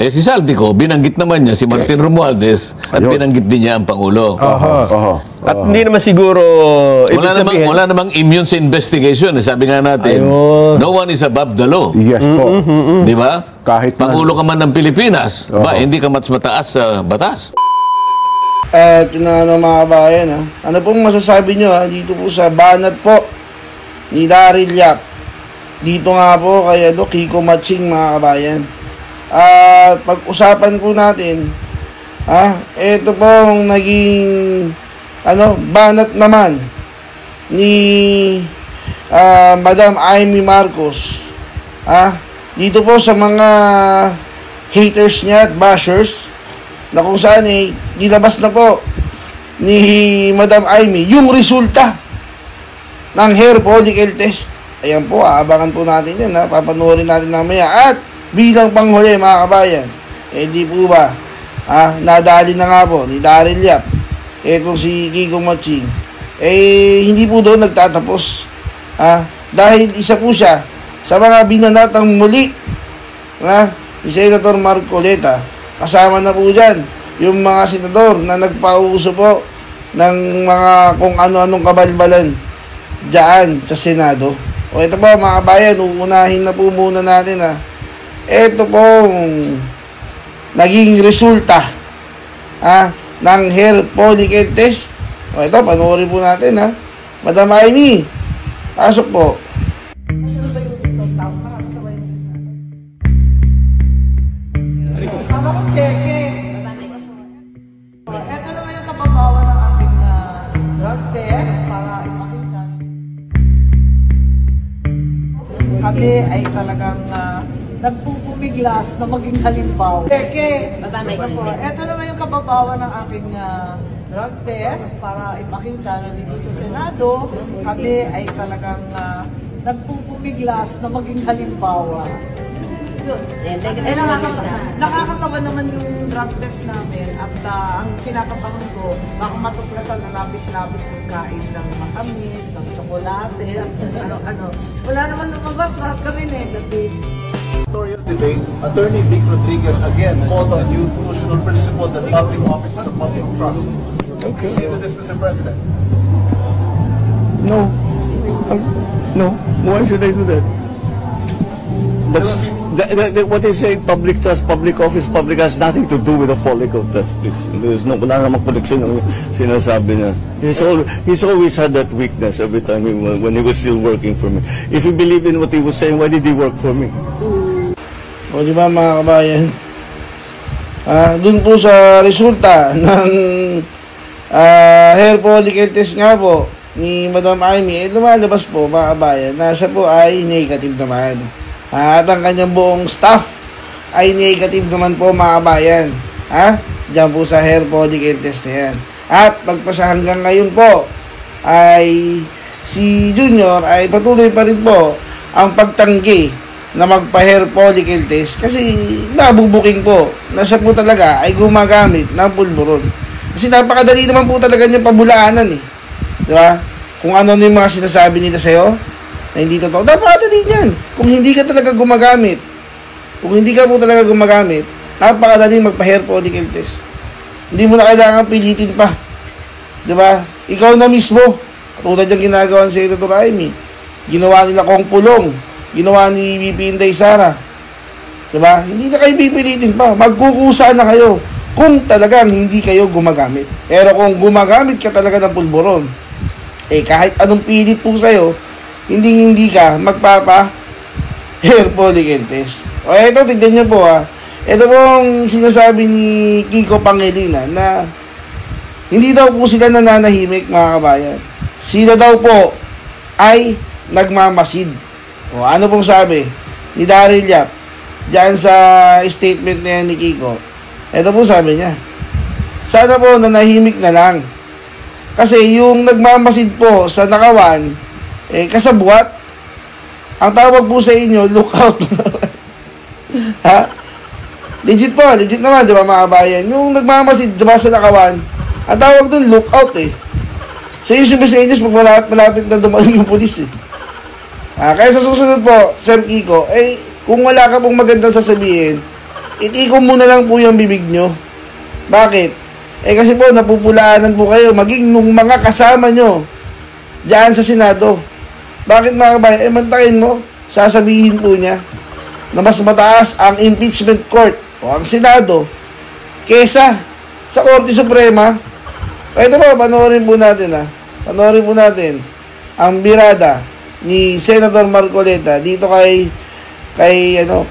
Eh si Saldico, binanggit naman niya si Martin Romualdez at binanggit din niya ang Pangulo. At hindi naman siguro wala namang immune sa investigation. Sabi nga natin, no one is above the law. Yes po. Di ba? Kahit Pangulo ka man ng Pilipinas, ba hindi ka mas mataas sa batas? Mga kabayan, ano pong masasabi nyo dito po sa banat po ni Daryl Yap, dito nga po kay Kiko Matching, mga kabayan. At pag-usapan po natin, ito pong naging banat naman ni Madam Amy Marcos dito po sa mga haters niya at bashers, na kung saan nilabas na po ni Madam Amy yung resulta ng hair follicle test. Ayan po, aabangan po natin yan, papanoorin natin mamaya. At bilang panghuli, mga kabayan, di po ba nadali na nga po ni Daryl Yap etong si Kiko Matching, hindi po doon nagtatapos, dahil isa po siya sa mga binanatang muli ni Senator Marcoleta. Kasama na po dyan yung mga senador na nagpauso po ng mga kung ano-anong kabalbalan dyan sa Senado. O ito po, mga kabayan, uunahin na po muna natin ito pong naging resulta ng hair follicle test. O ito, panoorin po natin Madam Amy, pasok po. Kami ay talagang nagpupumiglas na maging halimbawa. Ito naman yung kababawan ng aking drug test para ipakita na dito sa Senado, kami ay talagang nagpupumiglas na maging halimbawa. Nakakatawa naman yung drug test namin at ang kinakabahan ko, baka matuklasan na labis-labis yung kain ng matamis, ng tsokolate, ano-ano. Wala naman lumabas, lahat kami negative. Debate, Attorney Vic Rodriguez again called on you to should principle that public office is a public trust. Okay. Say to this, Mr. President. No. No. Why should I do that? That's, what they say, public trust, public office, public has nothing to do with the follicle test, please. There's wala namang connection ng sinasabi niya. He's always had that weakness every time when he was still working for me. If he believed in what he was saying, why did he work for me? O di ba, mga kabayan, dun po sa resulta ng hair follicle test nga po ni Madam Amy, lumalabas po, mga kabayan, na siya po ay negative naman. At ang kanyang buong staff ay negative naman po, mga kabayan. Diyan po sa hair follicle test na yan. At pagpasa hanggang ngayon po ay si Junior ay patuloy pa rin po ang pagtanggi na magpa-hair follicle test kasi nabubuking po na siya po talaga ay gumagamit ng pulburon. Kasi napakadali naman po talaga niyang pabulaanan di ba? Kung ano yung mga sinasabi nila sa'yo na hindi totoo, napakadali niyan. Kung hindi ka talaga gumagamit, napakadali magpa-hair follicle test. Hindi mo na kailangan pilitin pa, di ba? Ikaw na mismo, tulad yung ginagawa ni Senator Amy, ginawa nila Kong Pulong, ginawa ni VP Inday Sara, diba? Hindi na kayo pipilitin pa, magkukusa na kayo kung talagang hindi kayo gumagamit. Pero kung gumagamit ka talaga ng pulburon, kahit anong pilit po sa'yo, hindi ka magpapa hair follicle test. O eto, tignan nyo po ito pong sinasabi ni Kiko Pangilinan na hindi daw po sila nananahimik, mga kabayan. Sila daw po ay nagmamasid. O, ano pong sabi ni Daryl Yap diyan sa statement na yan ni Kiko? Ito po sabi niya, sana po nanahimik na lang. Kasi yung nagmamasid po sa nakawan, kasabwat. Ang tawag po sa inyo, lookout. Legit naman, di ba, mga kabayan? Yung nagmamasid sa nakawan, ang tawag doon, lookout So yung sumisenyos pag malapit na dumating yung pulis Kaya sa susunod po, Sir Kiko, kung wala ka pong magandang sasabihin, itikom mo na lang po yung bibig nyo. Bakit? Kasi po, napupulaanan po kayo, maging nung mga kasama nyo, diyan sa Senado. Bakit mga kabayan? Mantakin mo, sasabihin po niya, na mas mataas ang impeachment court o ang Senado kesa sa Korte Suprema. Ito po, panoorin po natin Panoorin po natin ang birada ni Senator Marcoleta dito kay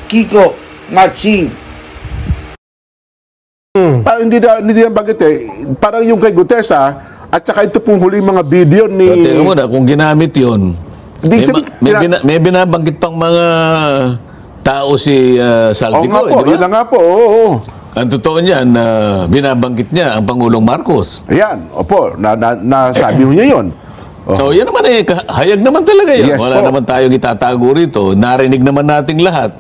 Kiko Matsing. Parang hindi na bagit Parang yung kay Gutesa at saka ito pong huli mga video ni... So, teka muna, kung ginamit yun, may binabanggit pang mga tao si Saldico. Oo nga po, yun nga po, oo. Ang totoo niyan, binabanggit niya ang Pangulong Marcos. Ayan, opo, nasabi niya yun. So, yan naman hayag naman talaga yun. Yes, Wala po. naman tayong itatago rito. Narinig naman nating lahat.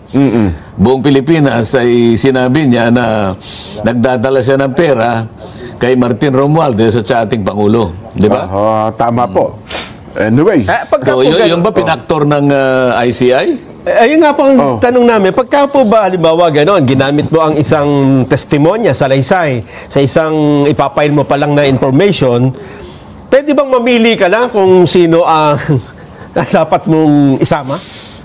Buong Pilipinas ay sinabi niya na nagdadala siya ng pera kay Martin Romualdez at sa ating Pangulo. Di ba? Tama po. Anyway. So, yung ba pinaktor ng ICI? Ayun nga po ang tanong namin, pagka po ba, halimbawa, gano'n, ginamit mo ang isang testimonya sa laysay, sa isang ipapail mo pa lang na information, pwede bang mamili ka lang kung sino ang dapat mong isama?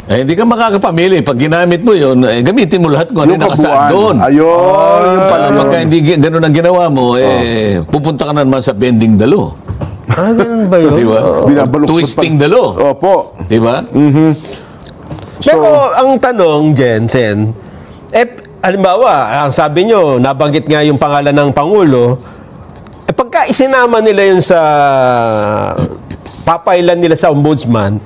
Hindi ka makakapamili. Pag ginamit mo yun, gamitin mo lahat kung ano yung nakasaad doon. Ayun, yung pala yun. Pagka hindi gano'n ang ginawa mo, pupunta ka na naman sa bending dalo. Ganun ba yun? Diba? Binabaluktot Twisting dalo. Opo. Diba? Pero ang tanong, Jensen, halimbawa, ang sabi nyo, nabanggit nga yung pangalan ng Pangulo, pagka isinama nila yun sa papailan nila sa ombudsman,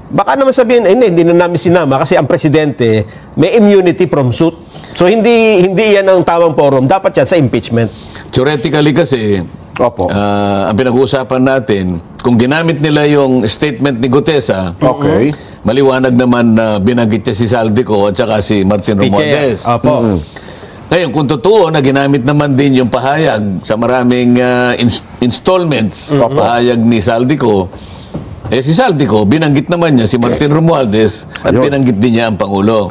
baka naman sabihin, hindi na namin sinama kasi ang presidente may immunity from suit. So, hindi yan ang tamang forum. Dapat yan sa impeachment. Theoretically kasi, Opo. ang pinag-uusapan natin, kung ginamit nila yung statement ni Gutesa, Okay. maliwanag naman na binanggit niya si Saldico at saka si Martin Romualdez. Opo. Ngayon, kung totoo na ginamit naman din yung pahayag sa maraming installments, pahayag ni Saldico, si Saldico, binanggit naman niya si Martin Romualdez at binanggit din niya ang Pangulo.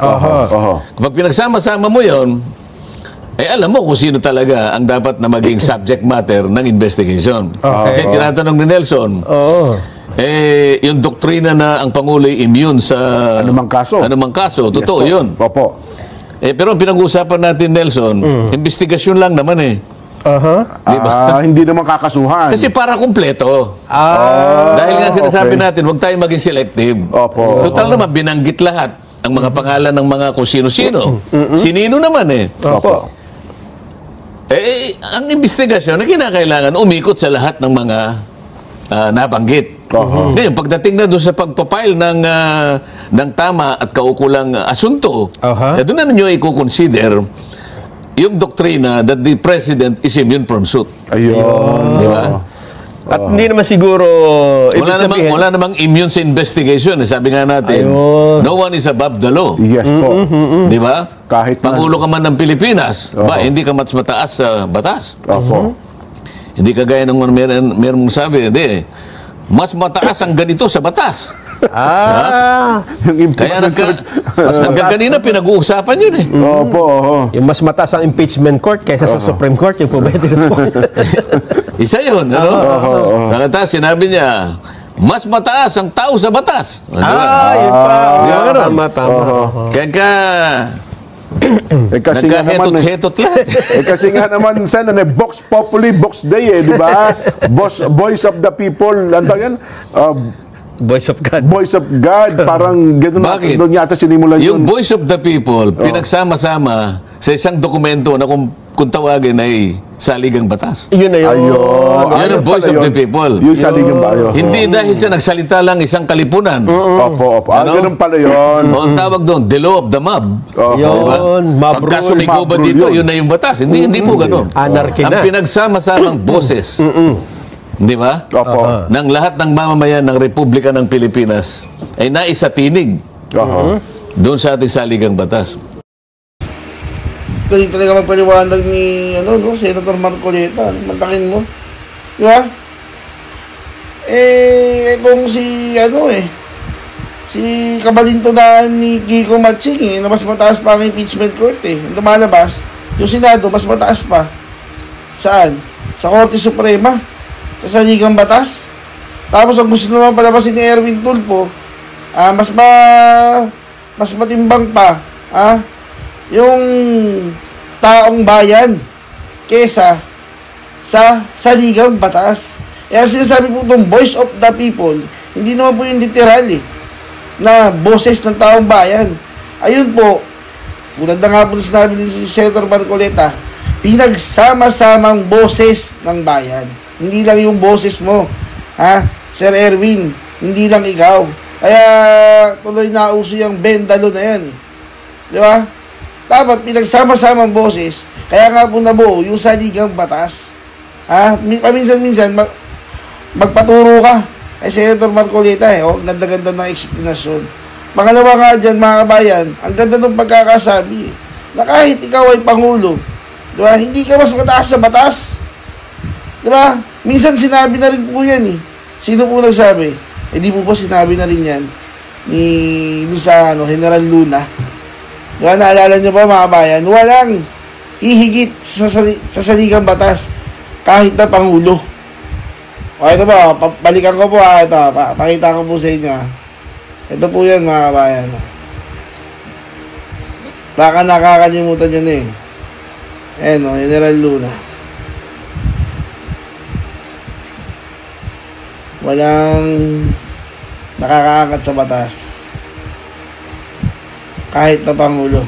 Kapag pinagsama-sama mo yon, alam mo kung sino talaga ang dapat na maging subject matter ng investigation. Okay. Tinatanong ni Nelson, yung doktrina na ang Pangulo ay immune sa Anumang kaso. Totoo Yes, yun. Opo. Pero ang pinag-uusapan natin, Nelson, investigasyon lang naman Hindi naman kakasuhan. Kasi para kumpleto. Dahil nga sinasabi natin, huwag tayo maging selective. Opo. Total naman, binanggit lahat ang mga pangalan ng mga kung sino-sino. Sinino naman Opo. ang investigasyon na kinakailangan umikot sa lahat ng mga nabanggit. Ngayon, pagdating na doon sa pagpapile ng tama at kaukulang asunto, doon na ninyo i-consider yung doktrina that the President is immune from suit. Ayun. Di ba? At hindi naman siguro, Wala namang immune sa investigation. Sabi nga natin, no one is above the law. Yes po. Di ba? Kahit Pangulo ka man ng Pilipinas, hindi ka mas mataas sa batas. Opo. Hindi kagaya ng meron mong sabi, mas mataas ang ganito sa batas. Yung Kaya impeachment. hanggang kanina pinag-uusapan yun Opo. yung mas mataas ang impeachment court kaysa sa Supreme Court, yung po ba ito? Isa yun, Nakata, sinabi niya, mas mataas ang tao sa batas. Yun pa. Di ba ganun? Tama. Kaya Kasi nga naman, nagkahetot-hetot lahat. kasi nga naman, Sen, Vox Populi, Vox Day, di ba? Voice of the people, ano yan? Voice of God. Voice of God, parang gano'n. Bakit? Doon yata sinimulan Yung yun. voice of the people, pinagsama-sama sa isang dokumento na kung tawagin ay saligang batas. Yun na yun. Yan ang voice of the people. Yung saligang ba yun? Hindi dahil siya nagsalita lang isang kalipunan. Opo. Ganun pala yun. O ang tawag doon, the law of the mob. Yun, mob Pagka rule. sumigaw ba mob dito, rule yun na yung batas. Hindi po ganun. Anarchy Ang na. pinagsama-samang boses, di ba? Opo. Ng lahat ng mamamayan ng Republika ng Pilipinas ay naisatinig doon sa ating saligang batas. Galing talaga magpaliwanag ni Senator Marcoleta. Mantakin mo. Di ba? Kung si si kabalintunaan ni Kiko Matching na mas mataas pa ang impeachment court lumalabas, yung Senado mas mataas pa. Saan? Sa Korte Suprema, sa Saligang Batas. Tapos ang gusto naman palabasin ni Erwin Tulfo, mas matimbang pa yung taong bayan kesa sa Saligang Batas. Kaya sinasabi po itong voice of the people, hindi naman po yung literal na boses ng taong bayan. Ayun po, tulad na nga po sinabi ni Senator Marcoleta, pinagsama-samang boses ng bayan. Hindi lang yung boses mo, Sir Erwin, hindi lang ikaw. Kaya tuloy na uso yung bendalo na yan. Di ba? Dapat pinagsama-samang boses, kaya nga po nabuo yung Saligang Batas. Paminsan-minsan, magpaturo ka kay Senator Marcoleta ganda-ganda ng eksplanasyon. Pangalawa nga dyan, mga kabayan, ang ganda ng pagkakasabi na kahit ikaw ay Pangulo, diba, hindi ka mas mataas sa batas. Diba? Minsan sinabi na rin po yan Sino po nagsabi? Di po sinabi na rin yan ni General Luna. Diba, naalala nyo ba, mga kabayan? Walang hihigit sa Saligang Batas kahit na Pangulo. O ito po, balikan ko po ito, pakita ko po sa inyo Ito po yan, mga kabayan. Baka nakakalimutan nyo General Luna. Walang nakakaangat sa batas kahit na Pangulo.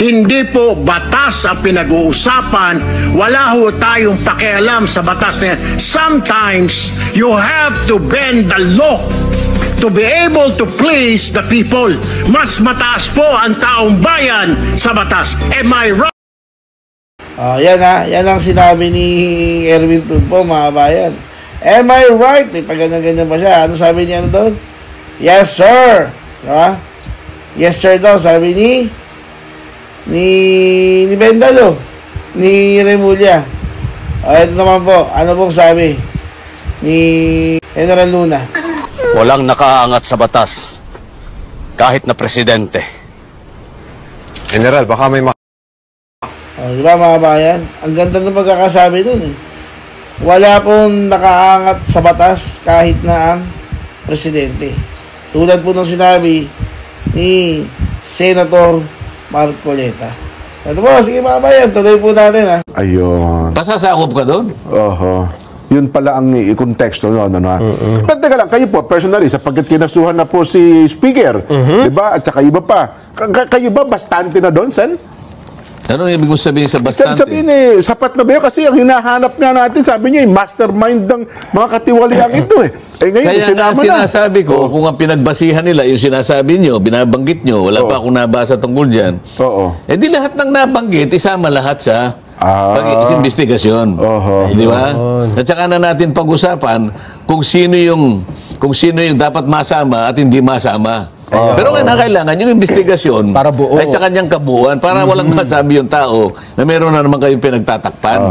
Hindi po batas ang pinag-uusapan. Wala ho tayong pakialam sa batas na yan. Sometimes, you have to bend the law to be able to please the people. Mas mataas po ang taong bayan sa batas. Am I right? Yan ang sinabi ni Erwin Tulfo, mga bayan. Am I right? Pag ganyan pa siya. Ano sabi niya doon? Yes, sir. Diba? Yes, sir daw, sabi ni Bendalo, ni Remulla. Ito naman po, ano pong sabi ni General Luna? Walang nakaangat sa batas kahit na presidente. General, baka may diba, mga bayan? Ang ganda ng pagkakasabi dun Wala pong nakaangat sa batas kahit na ang presidente. Tulad po ng sinabi ni Senator Marcoleta. Ito po, sige mga bayan, tuloy po natin Ayun. Pasasakop ka doon? Yun pala ang i-konteksto noon. Pero teka lang, kayo po, personally, sapagkat kinasuhan na po si Speaker, di ba? At saka iba pa. Kayo ba bastante na doon, Sen? Anong ibig mo sabihin sa bastante? Sabihin sapat na ba yun? Kasi ang hinahanap nga natin, sabi niya, mastermind ng mga katiwaliang ito ngayon, kaya nga sinasabi ko, kung ang pinagbasihan nila, yung sinasabi nyo, binabanggit nyo, wala pa akong nabasa tungkol dyan. Di lahat ng nabanggit, isama lahat sa pag-investigasyon. Di ba? At saka na natin pag-usapan kung sino yung dapat masama at hindi masama. Pero kailangan yung investigasyon para buo. ay sa kanyang kabuuan para walang masabi yung tao na meron na naman kayong pinagtatakpan.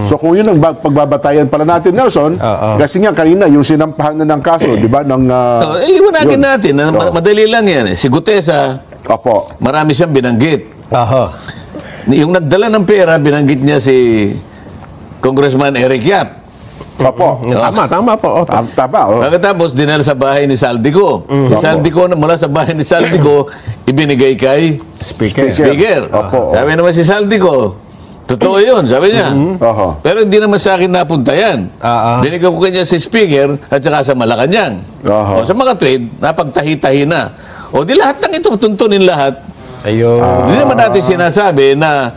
So kung yun ang pagbabatayan pala natin, Nelson, kasi nga kanina yung sinampahan na ng kaso, di ba? Iwanagin natin, madali lang yan. Si Gutesa, marami siyang binanggit. Yung nagdala ng pera, binanggit niya si Congressman Eric Yap. Tama po. Pagkatapos, dinala sa bahay ni Saldico. Mula sa bahay ni Saldico, ibinigay kay Speaker. Sabi naman si Saldico, totoo yun, sabi niya. Pero hindi naman sa akin napunta yan. Binigay ko kanya si Speaker at saka sa Malacanang. Sa mga tweet, napagtahi-tahi na. Di lahat ng ito, tuntunin lahat. Hindi naman natin sinasabi na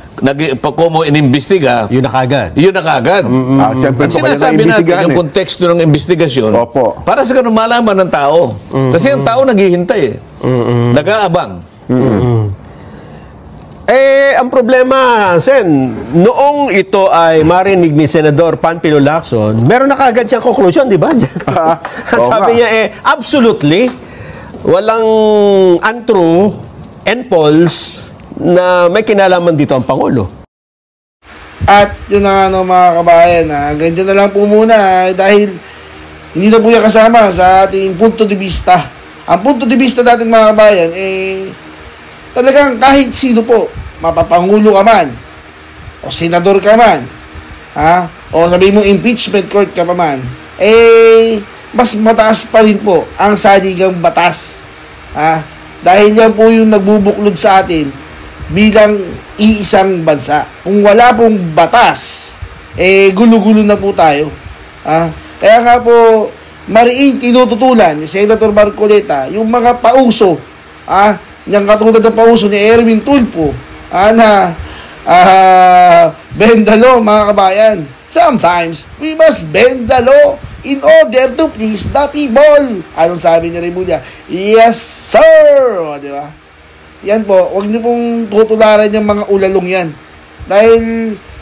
pagkomo inimbestiga, yun na kagad. Ang sinasabi natin yung konteksto ng investigasyon para sa ganun malaman ng tao. Kasi ang tao naghihintay nag-aabang. Ang problema, Sen, noong ito ay marinig ni Senador Panfilo Lacson, meron na kagad siyang conclusion, di ba? Sabi niya, absolutely, walang untrue and false na may kinalaman dito ang Pangulo. At yun na mga kabayan, ganyan na lang po muna dahil Hindi na po yan kasama sa ating punto de vista. Ang punto de vista natin mga kabayan, talagang kahit sino po, mapapangulo ka man, o senador ka man, o sabihin mo impeachment court ka pa man, mas mataas pa rin po ang saligang batas. Dahil yan po yung nagbubuklod sa atin bilang iisang bansa. Kung wala pong batas, gulo-gulo na po tayo. Kaya nga po, mariing tinututulan ni Senator Marcoleta yung mga pauso, yung katulad ng pauso ni Erwin Tulfo, na bend the law, mga kabayan. Sometimes, we must bend the law in order to please the people. Anong sabi ni Remulla? Yes, sir! O, di ba? Yan po, huwag niyo pong tutularan yung mga ulalong yan. Dahil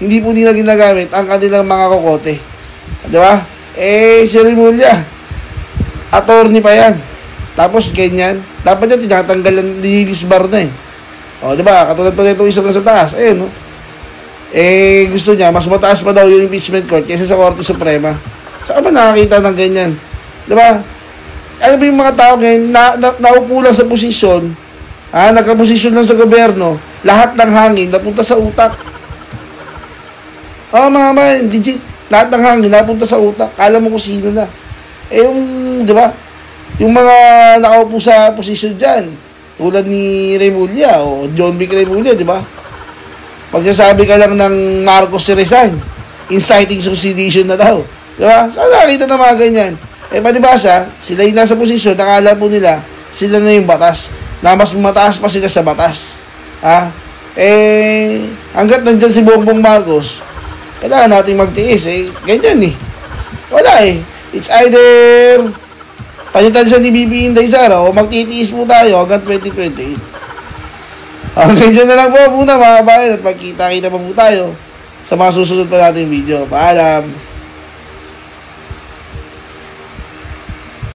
hindi po nila ginagamit ang kanilang mga kokote. Di ba? Si Remulla, attorney pa yan. Tapos ganyan. Dapat yan, tinatanggal ang dinisbar na eh. O, di ba? Katulad pa nito isa na sa taas. No? Gusto niya, mas mataas pa daw yung impeachment court kaysa sa Korte Suprema. Saan ba nakakita ng ganyan? Di ba? Ano ba yung mga tao ngayon naupo lang sa posisyon, nagka-posisyon lang sa gobyerno, lahat ng hangin napunta sa utak. Mga man, legit, lahat ng hangin napunta sa utak. Kala mo kung sino na. Di ba? Yung mga nakaupo sa posisyon dyan, tulad ni Remulla o John Vic Remulla, di ba? Pagsasabi ka lang ng Marcos resign, inciting suicide na daw. Di ba? Saan nakita na mga ganyan? Palibasa, sila yung nasa posisyon, nakala po nila, sila na yung batas, na mas mataas pa sila sa batas. Hanggat nandyan si Bongbong Marcos, kailangan natin magtiis. Ganyan wala It's either palitan siya ni BB Inday Sara o magtitiis po tayo hanggang 2028. Hanggang dyan na lang po muna mga kabayan at magkita-kita pa po tayo sa mga susunod pa nating video. Paalam!